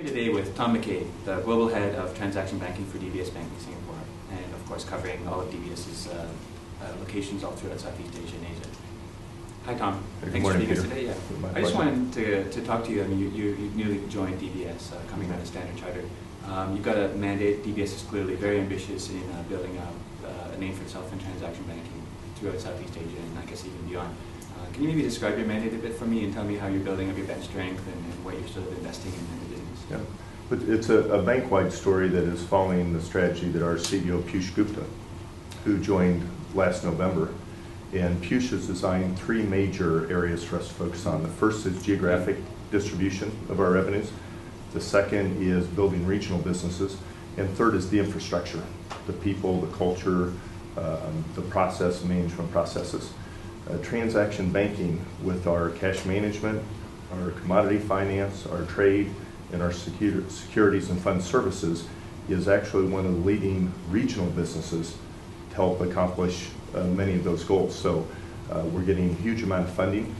Here today with Tom McCabe, the Global Head of Transaction Banking for DBS Banking Singapore, and of course covering all of DBS's locations all throughout Southeast Asia and Asia. Hi Tom, thanks for being here today. Yeah. I just wanted to talk to you. I mean, you newly joined DBS, coming out of Standard Chartered. You've got a mandate. DBS is clearly very ambitious in building out a name for itself in transaction banking throughout Southeast Asia and I guess even beyond. Can you maybe describe your mandate a bit for me and tell me how you're building up your bench strength and what you're sort of investing in the business? Yeah, but it's a bank-wide story that is following the strategy that our CEO Piyush Gupta, who joined last November, and Piyush has designed three major areas for us to focus on. The first is geographic distribution of our revenues. The second is building regional businesses. And third is the infrastructure, the people, the culture, the process management processes. Transaction banking with our cash management, our commodity finance, our trade, and our securities and fund services is actually one of the leading regional businesses to help accomplish many of those goals. So we're getting a huge amount of funding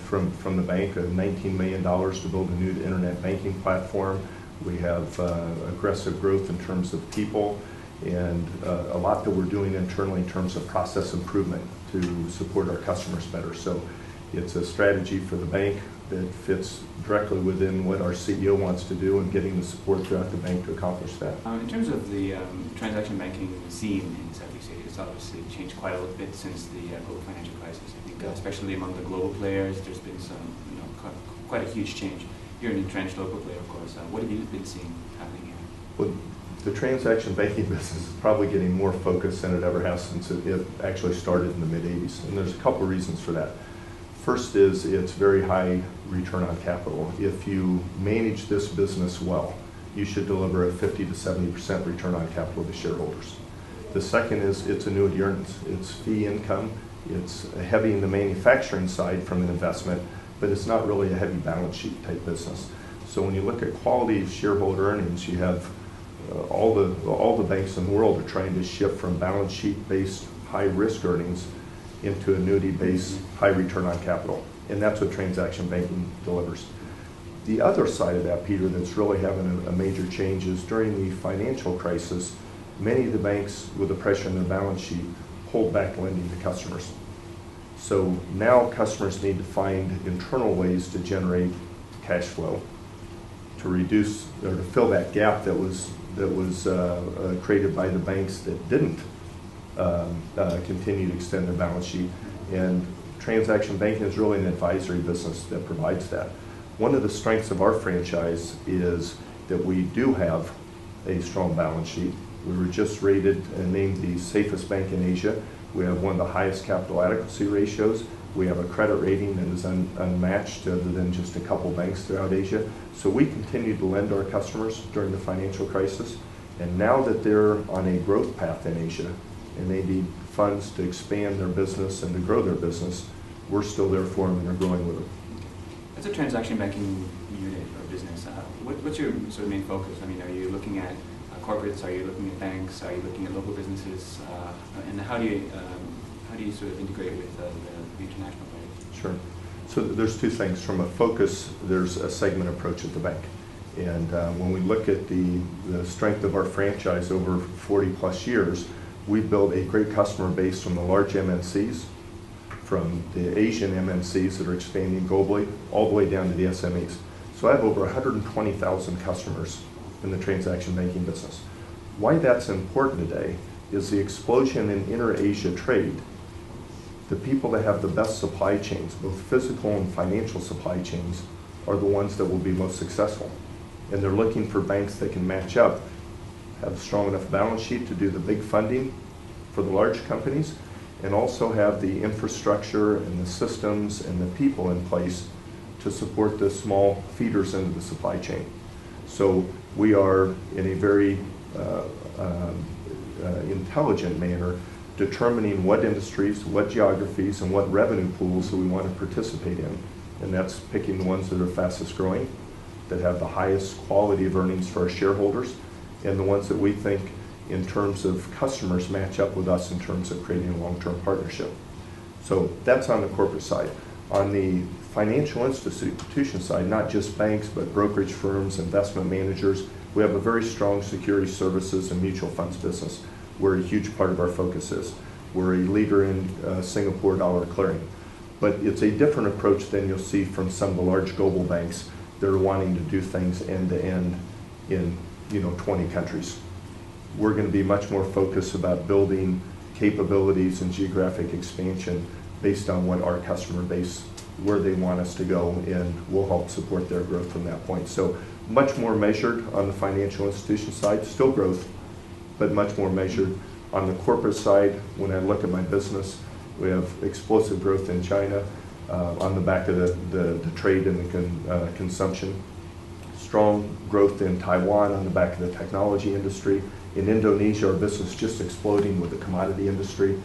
from the bank, $19 million to build a new internet banking platform. We have aggressive growth in terms of people and a lot that we're doing internally in terms of process improvement to support our customers better. So it's a strategy for the bank that fits directly within what our CEO wants to do and getting the support throughout the bank to accomplish that. In terms of the transaction banking scene in Southeast Asia, it's obviously changed quite a little bit since the global financial crisis. I think especially among the global players, there's been some, quite a huge change. You're an entrenched local player, of course. What have you been seeing happening here? Well, the transaction banking business is probably getting more focus than it ever has since it actually started in the mid-'80s. And there's a couple reasons for that. First is it's very high return on capital. If you manage this business well, you should deliver a 50 to 70% return on capital to shareholders. The second is it's annuity earnings. It's fee income. It's heavy in the manufacturing side from an investment, but it's not really a heavy balance sheet type business. So when you look at quality of shareholder earnings, you have all the banks in the world are trying to shift from balance sheet based high risk earnings into annuity based high return on capital, and that's what transaction banking delivers. The other side of that, Peter, that's really having a major change is during the financial crisis, many of the banks with the pressure in their balance sheet pulled back lending to customers. So now customers need to find internal ways to generate cash flow to reduce or to fill that gap that was created by the banks that didn't continue to extend their balance sheet. And transaction banking is really an advisory business that provides that. One of the strengths of our franchise is that we do have a strong balance sheet. We were just rated and named the safest bank in Asia. We have one of the highest capital adequacy ratios. We have a credit rating that is unmatched other than just a couple banks throughout Asia. So we continue to lend to our customers during the financial crisis. And now that they're on a growth path in Asia and they need funds to expand their business and to grow their business, we're still there for them and are growing with them. As a transaction banking unit or business, what's your sort of main focus? I mean, are you looking at corporates? Are you looking at banks? Are you looking at local businesses? And how do you sort of integrate with the international players? Sure. So there's two things. From a focus, there's a segment approach at the bank. And when we look at the strength of our franchise over 40 plus years, we've built a great customer base from the large MNCs, from the Asian MNCs that are expanding globally, all the way down to the SMEs. So I have over 120,000 customers in the transaction banking business. Why that's important today is the explosion in inter-Asia trade. The people that have the best supply chains, both physical and financial supply chains, are the ones that will be most successful. And they're looking for banks that can match up, have a strong enough balance sheet to do the big funding for the large companies, and also have the infrastructure and the systems and the people in place to support the small feeders into the supply chain. So we are in a very intelligent manner determining what industries, what geographies, and what revenue pools that we want to participate in. And that's picking the ones that are fastest growing, that have the highest quality of earnings for our shareholders, and the ones that we think in terms of customers match up with us in terms of creating a long-term partnership. So that's on the corporate side. On the financial institution side, not just banks, but brokerage firms, investment managers, we have a very strong security services and mutual funds business, where a huge part of our focus is. We're a leader in Singapore dollar clearing. But it's a different approach than you'll see from some of the large global banks that are wanting to do things end-to-end in 20 countries. We're going to be much more focused about building capabilities and geographic expansion based on what our customer base, where they want us to go, and we'll help support their growth from that point. So much more measured on the financial institution side, still growth, but much more measured. On the corporate side, when I look at my business, we have explosive growth in China on the back of the trade and the consumption. Strong growth in Taiwan on the back of the technology industry. In Indonesia, our business is just exploding with the commodity industry.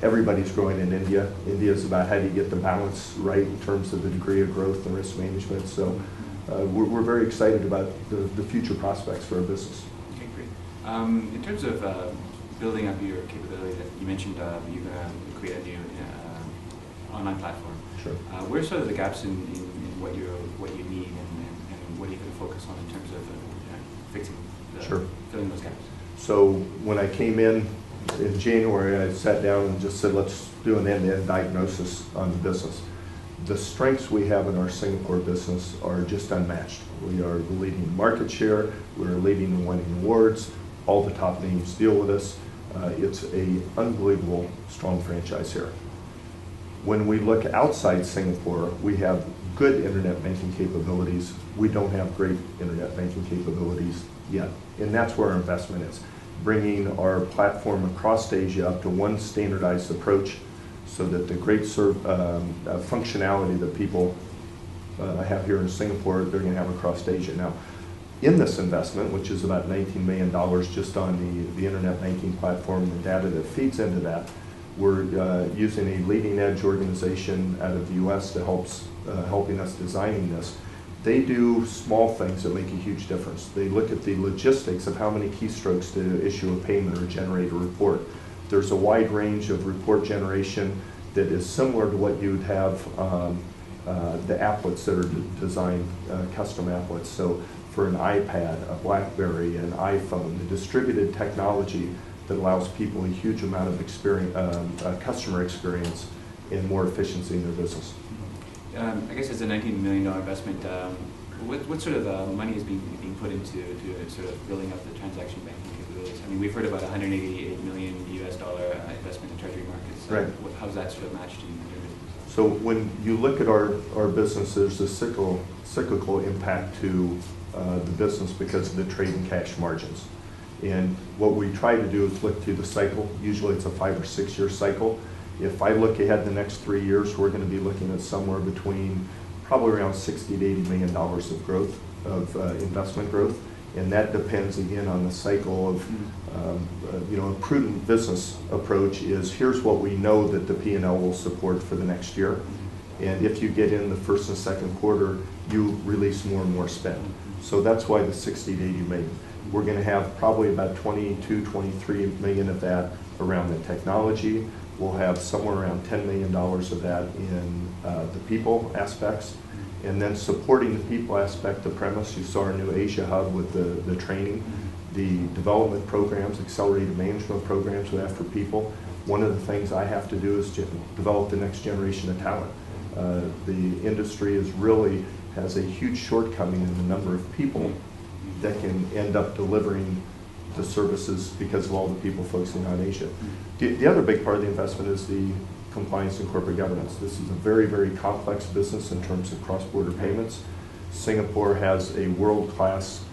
Everybody's growing in India. India is about how do you get the balance right in terms of the degree of growth and risk management. So we're very excited about the future prospects for our business. Okay, great. In terms of building up your capability, that you mentioned you're going to create a new online platform. Sure. Where are sort of the gaps in what you need and what are you going to focus on in terms of fixing, filling those gaps? So when I came in January, I sat down and just said, let's do an end-to-end diagnosis on the business. The strengths we have in our Singapore business are just unmatched. We are the leading market share, we're leading in winning awards, all the top names deal with us. It's an unbelievable strong franchise here. When we look outside Singapore, we have good internet banking capabilities. We don't have great internet banking capabilities yet, and that's where our investment is. Bringing our platform across Asia up to one standardized approach so that the great functionality that people have here in Singapore, they're going to have across Asia. Now, in this investment, which is about $19 million just on the internet banking platform and the data that feeds into that, we're using a leading edge organization out of the US that helping us designing this. They do small things that make a huge difference. They look at the logistics of how many keystrokes to issue a payment or generate a report. There's a wide range of report generation that is similar to what you'd have the applets that are designed, custom applets. So for an iPad, a BlackBerry, an iPhone, the distributed technology that allows people a huge amount of experience, customer experience and more efficiency in their business. I guess it's a $19 million investment. What sort of money is being put into sort of building up the transaction banking capabilities? I mean, we've heard about $188 million US investment in treasury markets. Right. How's that sort of matched in your business? So when you look at our business, there's a cyclical impact to the business because of the trade and cash margins. And what we try to do is look through the cycle. Usually it's a 5 or 6 year cycle. If I look ahead the next 3 years, we're going to be looking at somewhere between probably around $60 to $80 million of growth, of investment growth. And that depends again on the cycle of, a prudent business approach is here's what we know that the P&L will support for the next year. And if you get in the first and second quarter, you release more and more spend. So that's why the 60 to 80 million. We're going to have probably about 22, 23 million of that around the technology. We'll have somewhere around $10 million of that in the people aspects. And then supporting the people aspect, the premise, you saw our new Asia hub with the training, the development programs, accelerated management programs we have for people. One of the things I have to do is to develop the next generation of talent. The industry has a huge shortcoming in the number of people that can end up delivering the services because of all the people focusing on Asia. The other big part of the investment is the compliance and corporate governance. This is a very, very complex business in terms of cross-border payments. Singapore has a world-class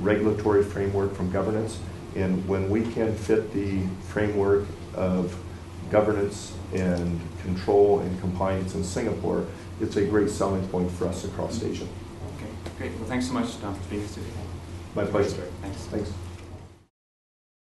regulatory framework from governance, and when we can fit the framework of governance and control and compliance in Singapore, it's a great selling point for us across Asia. Okay, great. Well, thanks so much, Don, for speaking to us today. My pleasure. Thanks. Thanks.